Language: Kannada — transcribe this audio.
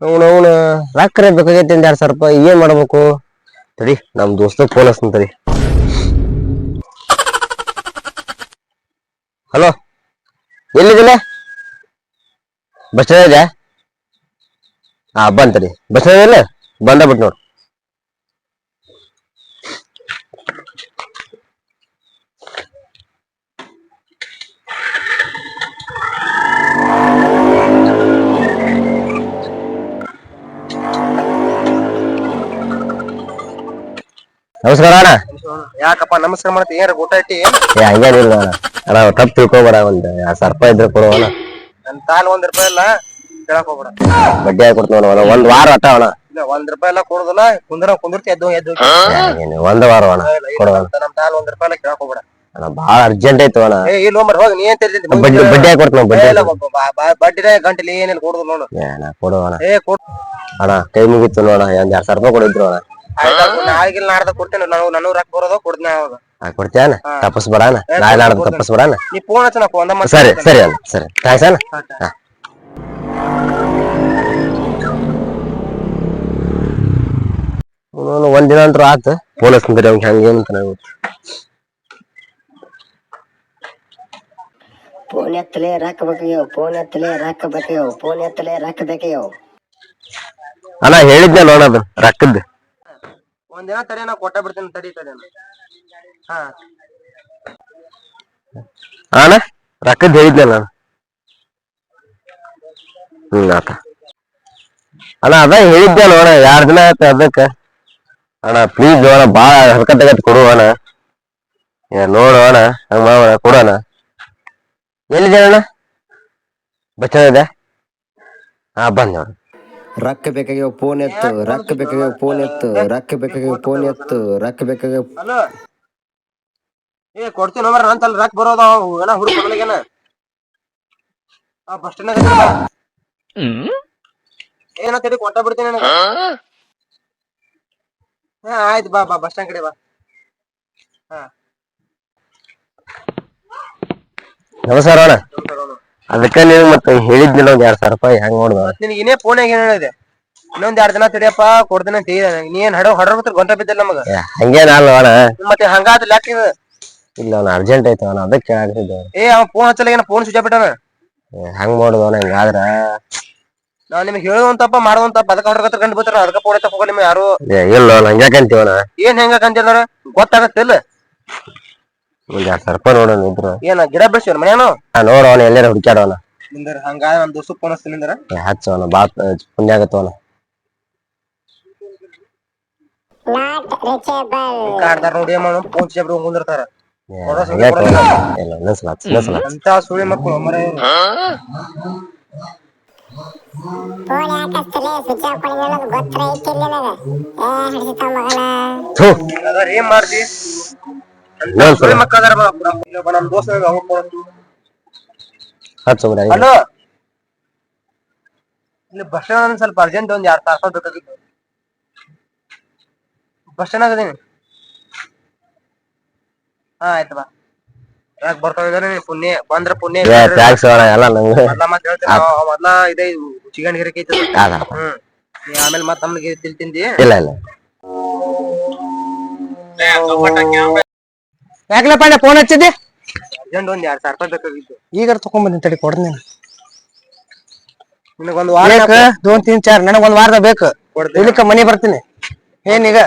ಅವನವನ ರೊಕ್ಕ ಬೇಕಾಗೈತಿ ಒಂದ್ 2,000 ರೂಪಾಯಿ ಏನ್ ಮಾಡ್ಬೇಕು ತಡಿ ನಮ್ ದೋಸ್ತ ಫೋನ್ ಹಚ್ತಾನ ತಡಿ. ಹಲೋ ಎಲ್ಲಿದಿಲ್ಲ ಬಸ್ ಸ್ಟ್ಯಾಂಡ್ ಇದೆ. ಬಂತಡಿ ಬಸ್ ಸ್ಟ್ಯಾಂಡ್ ಇಲ್ಲ ಬಂದ ಬಿಟ್ಟು ನೋಡು. ನಮಸ್ಕಾರ ಅಣ್ಣ. ಯಾಕಪ್ಪ ನಮಸ್ಕಾರ ಮಾಡ್ತಿ? ಏನಾರ ಊಟ ಇಟ್ಟಿ? ಹಂಗೇನಿಲ್ಲ ಅಣ್ಣ. ಅಣ್ಣ ತಪ್ಪು ತಿಳ್ಕೊಬೇಡ, ಒಂದ್ 2,000 ರೂಪಾಯಿ ಇದ್ರೆ ಕೊಡುವಣ. ನನ್ ತಾಲ್ ₹1 ಇಲ್ಲ, ಕೇಳಕ್ ಹೋಗ್ಬೇಡ. ಬಡ್ಡಿ ಹಾಕಿ ಕೊಡ್ತೀವಿ ಅಣ್ಣ, ಒಂದ್ ವಾರ ಅಟ್ಟ ಅಣ್ಣ. ಇಲ್ಲ ₹1 ಎಲ್ಲ ಕೊಡುದಿಲ್ಲ, ಕುಂದಿರ್ತಿ ಎದ್ದು ಒಂದ್ ವಾರ ಅಣ್ಣ ಕೊಡುವಣ. ನಮ್ ತಾಲ್ ₹1 ಎಲ್ಲ ಕೇಳಕ್ ಹೋಗ್ಬೇಡ ಅಣ್ಣ ಭಾಳ ಅರ್ಜೆಂಟ್ ಐತು ಅಣ್ಣ. ಇಲ್ಲ ಹೋಗಿ ನೀ ಏನ್ ತಿಳ್ತಿ? ಬಡ್ಡಿ ಹಾಕಿ ಕೊಡ್ತೀನಿ. ಬಡ್ಡಿನೇ ಗಂಟಲಿ ಏನಿಲ್ಲ ಕೊಡುದು ನೋಡು. ಕೊಡುವಣ ಕೊಡು ಅಣ್ಣ, ಕೈ ಮುಗಿತು ನೋಡ, ಒಂದ್ 2,000 ರೂಪಾಯಿ ಕೊಡಿದ್ರು ಅಣ್ಣ. ನಾಳೆಗಿಲ್ಲ ನಾಡ್ದ ಕೊಡ್ತೇನೆ. ನಾನು ರೊಕ್ಕ ಬರೋದು ಕೊಡ್ತೀನಿ. ಕೊಡ್ತೇನ? ತಪ್ಪಸ್ಬೇಡ ಅಣ್ಣ, ನಾಳೆ ನಾಡ್ದು ತಪ್ಪಸ್ಬೇಡ ಅಣ್ಣ. ನೀ ಫೋನ್ ಹಚ್ಚ. ಸರಿ ಸರಿ ಅಣ್ಣ, ಸರಿ ಥ್ಯಾಂಕ್ಸ್ ಅಣ್ಣ. ಒಂದಿನ ಅಂತೂ ಆತು ಫೋನ್ ಹಚ್ತೀನಿ ಅವ್ನಿಗೆ, ಹಂಗೇನಂತ ಫೋನ್ ಎತ್ತಲೇ ರೊಕ್ಕ ಬೇಕಯ್ಯೋ, ಫೋನ್ ಎತ್ತಲೇ ರೊಕ್ಕ ಬೇಕಯ್ಯೋ, ಫೋನ್ ಎತ್ತಲೇ ರೊಕ್ಕ ಬೇಕಯ್ಯೋ. ಅಣ್ಣ ಹೇಳಿದ್ದೆ ನೋಡೋದು ರೊಕ್ಕದ್ದು. ಒಂದಿನ ತಡಿ, ನಾ ಕೊಟ್ಟ ಬಿಡ್ತೀನಿ. ತಡಿ ಅಣ್ಣ ರೊಕ್ಕದ್ದು ಹೇಳಿದ್ನಲ್ಲ ಆತ ಅಣ್ಣ, ಅದ ಹೇಳಿದ್ದೆ ನೋಡ 2 ದಿನ ಆಯ್ತು ಅದಕ್ಕ. ಅಣ್ಣ ಪ್ಲೀಸ್ ಅಣ್ಣ, ಬಾಳ ಹರ್ಕತ್ ಕೊಡು ಅಣ್ಣ. ನೋಡು ಅಣ್ಣ, ಹಂಗ ಮಾಡೋಣ, ಕೊಡೋಣ. ಎಲ್ಲಿದೆ ಅಣ್ಣ? ಬಸ್ ಸ್ಟ್ಯಾಂಡ್ ಇದೆ. ಬಂದ್ ನೋಡು. ರೊಕ್ಕ ಬೇಕಾಗ್ಯೋ ಫೋನ್ ಎತ್ತು, ರೊಕ್ಕ ಬೇಕಾಗ್ಯೋ ಫೋನ್ ಎತ್ತು, ರೊಕ್ಕ ಬೇಕಾಗ್ಯೋ ಫೋನ್ ಎತ್ತು, ರೊಕ್ಕ ಬೇಕಾಗ್ಯೋ. ಹಲೋ ಕೊಡ್ತೀನಿ ಮರ, ನಂತಲ್ಲ ರೊಕ್ಕ ಬರೋದ ಏನ ಹುಡುಗೇನ ಬಸ್ ಸ್ಟ್ಯಾಂಡ್ ಏನ ತಡಿ ಕೊಟ್ಟ ಬಿಡ್ತೀನಿ ನನಗ. ಆಯ್ತು ಬಾ ಬಸ್ ಸ್ಟ್ಯಾಂಡ್ ಕಡೆ ಬಾ. ನಮಸ್ಕಾರ ಅಣ್ಣ. ಅದಕ್ಕ ನೀವು ಮತ್ತೆ ಹೇಳಿದ್ನಿಲ್ಲ ಒಂದ್ 2,000 ರೂಪಾಯಿ ಹೆಂಗ್ ನೋಡ್ದ ನಿನಗೆ ಇನ್ನೇ ಫೋನ್ಯಾಗ ಏನ್ ಹೇಳಿದೆ? ಇನ್ನೊಂದ್ 2 ದಿನ ತಡಿಯಪ್ಪ ಕೊಡ್ತೀನಿ ಅಂತ ನೀ ಏನ್ ಹೊಡ್ರ ಗೊಂಟ ಬಿದ್ದಿಲ್ಲ ನಮಗ. ಹಂಗೇನ ಅಲ್ಲ ಅಣ್ಣ, ಮತ್ತೆ ಹಂಗಾದ ಲೆಕ್ಕ ಇದು. ಇಲ್ಲ ಅಣ್ಣ ಅರ್ಜೆಂಟ್ ಐತೆ ಅಣ್ಣ, ಅದಕ್ಕೆ ಆಗ್ತಿದ್ದೆ. ಅವ ಫೋನ್ ಹಚ್ಚಲ್ಲ, ಏನ ಫೋನ್ ಸ್ವಿಚ್ ಆಫ್ ಬಿಟ್ಟಾನ. ಹೆಂಗ್ ಮಾಡುದಣ್ಣ ಹಿಂಗಾದ್ರ? ನಾವ್ ನಿಮ್ಗೆ ಹೇಳುವಂತಪ್ಪ ಮಾಡುವಂತಪ್ಪ, ಅದಕ್ಕೆ ಹೊಡ್ರ ಕಂಡು ಬಿಡ್ತಾರ. ಅದಕ್ಕೆ ಫೋನ್ ಎತ್ತ ಹೋಗ ನಿಮ್ಗೆ ಯಾರು ಇಲ್ಲ ಹಂಗ್ಯಾಕಂತೀವಣ್ಣ. ಏನ್ ಹೆಂಗ ಕಂತಿಲ್ಲ ಗೊತ್ತಾಗತ್ತಿಲ್ಲ. ಒಂದ್ 2,000 ರೂಪಾಯಿ ನೋಡೋಣ ಇದ್ರು. ಏನ ಗಿಡ ಬೆಳೆಸಿವ್ರ ಮನೇನು? ನೋಡೋಣ ಎಲ್ಲಾರ ಹುಡುಕ್ಯಾಡೋಣ. ನಿಂದರ ಹಂಗ ನಮ್ ದೋಸ್ತ ಫೋನ್ ಹಚ್ತೀನಿ ನಿಂದರ. ಹಚ್ಚೋಣ, ಬಾ ಪುಣ್ಯ ಆಗತ್ತವಣ. ಕಾಡ್ತಾರ ನೋಡಿ ಫೋನ್ ಸ್ವಿಚ್ ಆಫ್ ಕುಂದಿರ್ತಾರ. ಅಂತ ಸುಳಿ ಮಕ್ಕಳು ಮರ ಇವ್ರು. ಏನ್ ಮಾಡ್ತಿ? ಸುಳಿ ಮಕ್ಕಳ ನಮ್ ದೋಸ್ತ. ಹಲೋ, ಇಲ್ಲಿ ಬಸ್ ಸ್ಟ್ಯಾಂಡ್ ಸ್ವಲ್ಪ ಅರ್ಜೆಂಟ್ ಒಂದ್ 2,000 ರೂಪಾಯಿ ಬೇಕಾಗಿತ್ತು. ಬಸ್ ಸ್ಟ್ಯಾಂಡ್ ಆಗದೀನಿ. ಆಯ್ತು ಬಾ. ಯಾಕೆ ಬರ್ತಾವ ಪುಣ್ಯ ಬಂದ್ರ ಪುಣ್ಯ ಮೊದ್ಲ ಇದೇ ಚಿಕನ್ ಗಿರಕಿ ಐತಿ. ಆಮೇಲೆ ಮತ್ ನಮ್ಗೆ ತಿಂದಿ. ಇಲ್ಲ ಇಲ್ಲ ಯಾಕಲಪ್ಪ ಫೋನ್ ಹಚ್ಚಿದ್ದೆ? ಅರ್ಜೆಂಟ್ ಒಂದ್ 2,000 ರೂಪಾಯಿ ಬೇಕಾಗಿತ್ತು. ಈಗ ತಗೊಂಡ್ಬಂದಿನಿ ತಡಿ, ಕೊಡ್ತೀನಿ. ನಿನಗೊಂದ್ ವಾರ 2, 3, 4 ನನಗೊಂದ್ ವಾರದ ಬೇಕು. ಇದಕ್ಕ ಮನಿ ಬರ್ತೀನಿ. ಏನೀಗ